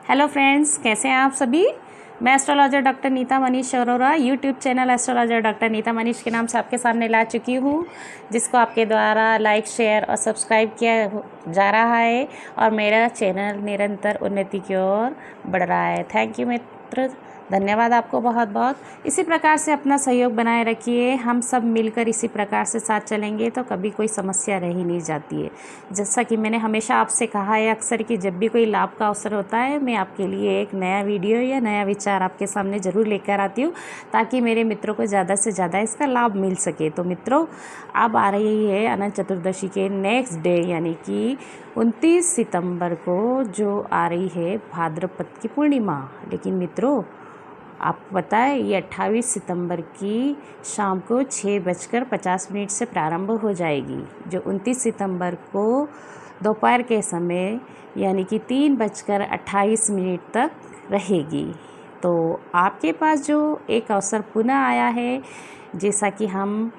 Hello friends, कैसे हैं आप सभी। मैं astrologer doctor Neeta Manish Arora YouTube channel astrologer doctor Neeta Manish के नाम से आपके सामने ला चुकी हूँ, जिसको आपके द्वारा लाइक, शेयर और सब्सक्राइब किया जा रहा है और मेरा चैनल निरंतर उन्नति की ओर बढ़ रहा है। थैंक यू मित्र, धन्यवाद आपको बहुत बहुत। इसी प्रकार से अपना सहयोग बनाए रखिए। हम सब मिलकर इसी प्रकार से साथ चलेंगे तो कभी कोई समस्या रह ही नहीं जाती है। जैसा कि मैंने हमेशा आपसे कहा है अक्सर कि जब भी कोई लाभ का अवसर होता है, मैं आपके लिए एक नया वीडियो या नया विचार आपके सामने ज़रूर लेकर आती हूँ, ताकि मेरे मित्रों को ज़्यादा से ज़्यादा इसका लाभ मिल सके। तो मित्रों, अब आ रही है अनंत चतुर्दशी के नेक्स्ट डे, यानी कि 29 सितंबर को जो आ रही है भाद्रपद की पूर्णिमा। लेकिन मित्रों, आपको पता है ये 28 सितंबर की शाम को 6:50 से प्रारंभ हो जाएगी, जो 29 सितंबर को दोपहर के समय यानी कि 3:28 तक रहेगी। तो आपके पास जो एक अवसर पुनः आया है, जैसा कि हम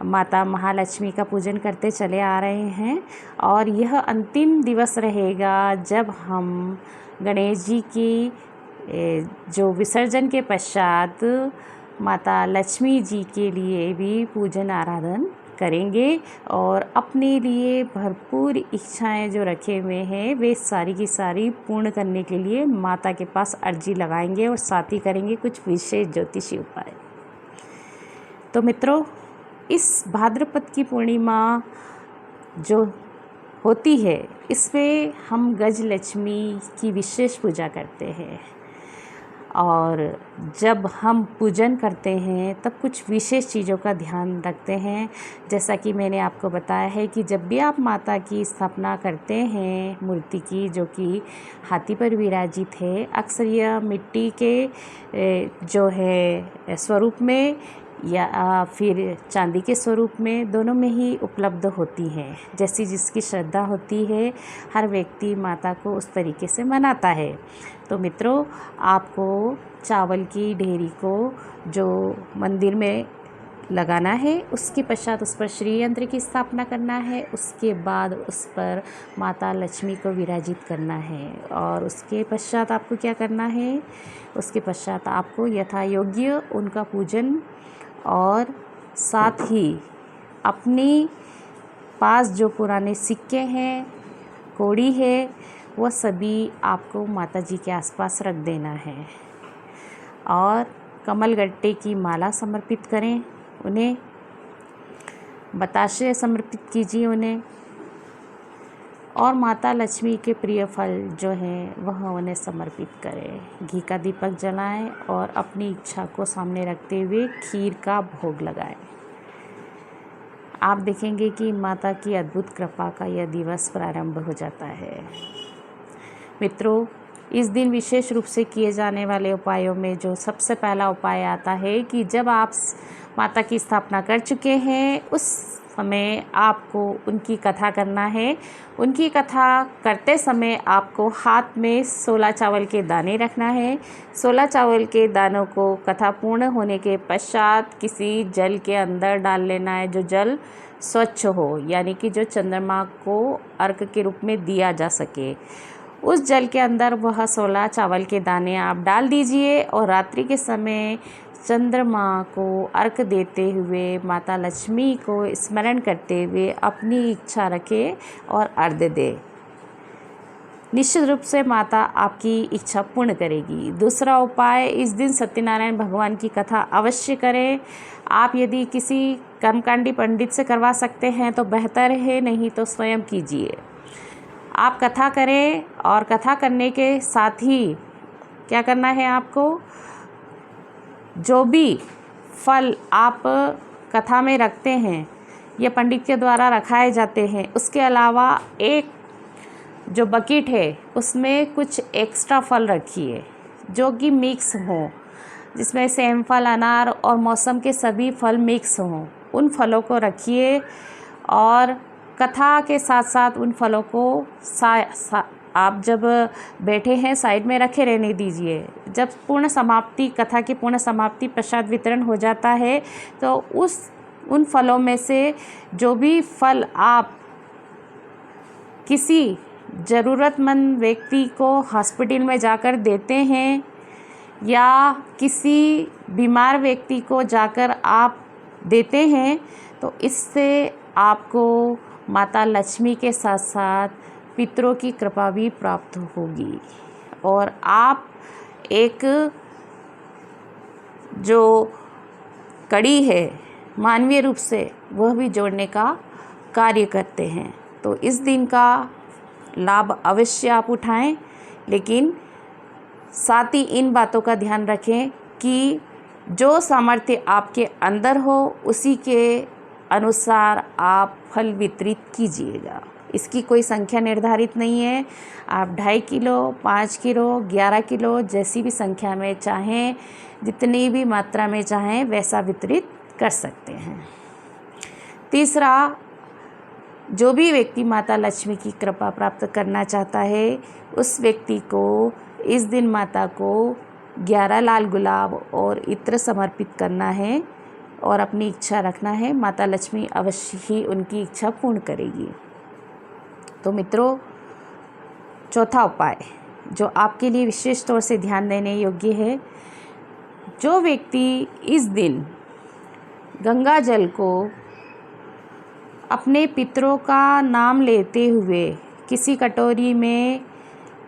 माता महालक्ष्मी का पूजन करते चले आ रहे हैं, और यह अंतिम दिवस रहेगा जब हम गणेश जी की जो विसर्जन के पश्चात माता लक्ष्मी जी के लिए भी पूजन आराधन करेंगे और अपने लिए भरपूर इच्छाएं जो रखे हुए हैं वे सारी की सारी पूर्ण करने के लिए माता के पास अर्जी लगाएंगे और साथ ही करेंगे कुछ विशेष ज्योतिषी उपाय। तो मित्रों, इस भाद्रपद की पूर्णिमा जो होती है, इसमें हम गजलक्ष्मी की विशेष पूजा करते हैं, और जब हम पूजन करते हैं तब कुछ विशेष चीज़ों का ध्यान रखते हैं। जैसा कि मैंने आपको बताया है कि जब भी आप माता की स्थापना करते हैं मूर्ति की, जो कि हाथी पर विराजित है, अक्सर यह मिट्टी के जो है स्वरूप में या फिर चांदी के स्वरूप में, दोनों में ही उपलब्ध होती हैं। जैसी जिसकी श्रद्धा होती है, हर व्यक्ति माता को उस तरीके से मनाता है। तो मित्रों, आपको चावल की ढेरी को जो मंदिर में लगाना है, उसके पश्चात उस पर श्री यंत्र की स्थापना करना है। उसके बाद उस पर माता लक्ष्मी को विराजित करना है, और उसके पश्चात आपको क्या करना है, उसके पश्चात आपको यथा योग्य उनका पूजन और साथ ही अपनी पास जो पुराने सिक्के हैं, कौड़ी है, वह सभी आपको माता जी के आसपास रख देना है। और कमलगट्टे की माला समर्पित करें उन्हें, बताशे समर्पित कीजिए उन्हें, और माता लक्ष्मी के प्रिय फल जो हैं वह उन्हें समर्पित करें। घी का दीपक जलाएं और अपनी इच्छा को सामने रखते हुए खीर का भोग लगाएं। आप देखेंगे कि माता की अद्भुत कृपा का यह दिवस प्रारंभ हो जाता है। मित्रों, इस दिन विशेष रूप से किए जाने वाले उपायों में जो सबसे पहला उपाय आता है कि जब आप माता की स्थापना कर चुके हैं, उस समय आपको उनकी कथा करना है। उनकी कथा करते समय आपको हाथ में 16 चावल के दाने रखना है। 16 चावल के दानों को कथा पूर्ण होने के पश्चात किसी जल के अंदर डाल लेना है, जो जल स्वच्छ हो, यानी कि जो चंद्रमा को अर्घ के रूप में दिया जा सके। उस जल के अंदर वह 16 चावल के दाने आप डाल दीजिए और रात्रि के समय चंद्रमा को अर्घ देते हुए माता लक्ष्मी को स्मरण करते हुए अपनी इच्छा रखें और अर्घ दें। निश्चित रूप से माता आपकी इच्छा पूर्ण करेगी। दूसरा उपाय, इस दिन सत्यनारायण भगवान की कथा अवश्य करें। आप यदि किसी कर्मकांडी पंडित से करवा सकते हैं तो बेहतर है, नहीं तो स्वयं कीजिए। आप कथा करें और कथा करने के साथ ही क्या करना है, आपको जो भी फल आप कथा में रखते हैं या पंडित के द्वारा रखाए जाते हैं, उसके अलावा एक जो बकेट है उसमें कुछ एक्स्ट्रा फल रखिए जो कि मिक्स हों, जिसमें सेम फल, अनार और मौसम के सभी फल मिक्स हों। उन फलों को रखिए और कथा के साथ साथ उन फलों को आप जब बैठे हैं साइड में रखे रहने दीजिए। जब पूर्ण समाप्ति, कथा की पूर्ण समाप्ति पश्चात वितरण हो जाता है, तो उन फलों में से जो भी फल आप किसी ज़रूरतमंद व्यक्ति को हॉस्पिटल में जाकर देते हैं या किसी बीमार व्यक्ति को जाकर आप देते हैं, तो इससे आपको माता लक्ष्मी के साथ साथ पितरों की कृपा भी प्राप्त होगी और आप एक जो कड़ी है मानवीय रूप से वह भी जोड़ने का कार्य करते हैं। तो इस दिन का लाभ अवश्य आप उठाएं, लेकिन साथ ही इन बातों का ध्यान रखें कि जो सामर्थ्य आपके अंदर हो उसी के अनुसार आप फल वितरित कीजिएगा। इसकी कोई संख्या निर्धारित नहीं है। आप 2.5 किलो, 5 किलो, 11 किलो जैसी भी संख्या में चाहें, जितनी भी मात्रा में चाहें वैसा वितरित कर सकते हैं। तीसरा, जो भी व्यक्ति माता लक्ष्मी की कृपा प्राप्त करना चाहता है उस व्यक्ति को इस दिन माता को 11 लाल गुलाब और इत्र समर्पित करना है और अपनी इच्छा रखना है। माता लक्ष्मी अवश्य ही उनकी इच्छा पूर्ण करेगी। तो मित्रों, चौथा उपाय जो आपके लिए विशेष तौर से ध्यान देने योग्य है, जो व्यक्ति इस दिन गंगा जल को अपने पितरों का नाम लेते हुए किसी कटोरी में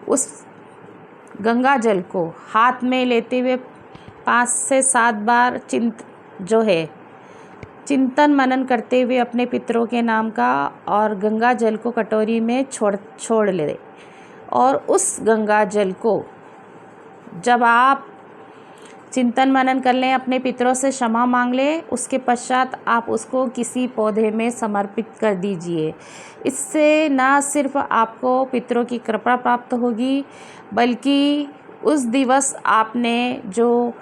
उस गंगा जल को हाथ में लेते हुए 5 से 7 बार चिंतन मनन करते हुए अपने पितरों के नाम का और गंगा जल को कटोरी में छोड़ ले, और उस गंगा जल को जब आप चिंतन मनन कर लें, अपने पितरों से क्षमा मांग लें, उसके पश्चात आप उसको किसी पौधे में समर्पित कर दीजिए। इससे न सिर्फ आपको पितरों की कृपा प्राप्त होगी, बल्कि उस दिवस आपने जो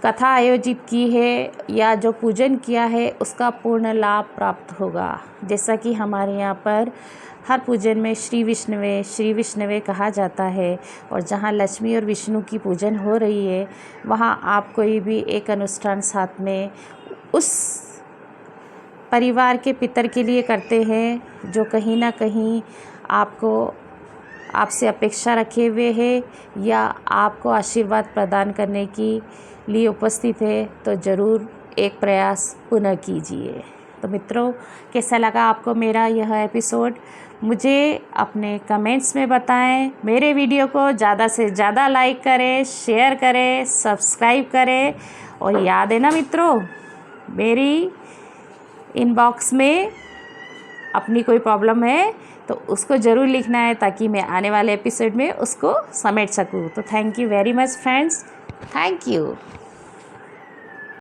कथा आयोजित की है या जो पूजन किया है उसका पूर्ण लाभ प्राप्त होगा। जैसा कि हमारे यहाँ पर हर पूजन में श्री विष्णवे कहा जाता है, और जहाँ लक्ष्मी और विष्णु की पूजन हो रही है वहाँ आप कोई भी एक अनुष्ठान साथ में उस परिवार के पितर के लिए करते हैं जो कहीं ना कहीं आपसे अपेक्षा रखे हुए है या आपको आशीर्वाद प्रदान करने के लिए उपस्थित है, तो ज़रूर एक प्रयास पुनः कीजिए। तो मित्रों, कैसा लगा आपको मेरा यह एपिसोड? मुझे अपने कमेंट्स में बताएं। मेरे वीडियो को ज़्यादा से ज़्यादा लाइक करें, शेयर करें, सब्सक्राइब करें, और याद है ना मित्रों, मेरी इनबॉक्स में अपनी कोई प्रॉब्लम है तो उसको ज़रूर लिखना है ताकि मैं आने वाले एपिसोड में उसको समेट सकूं। तो thank you very much friends, thank you.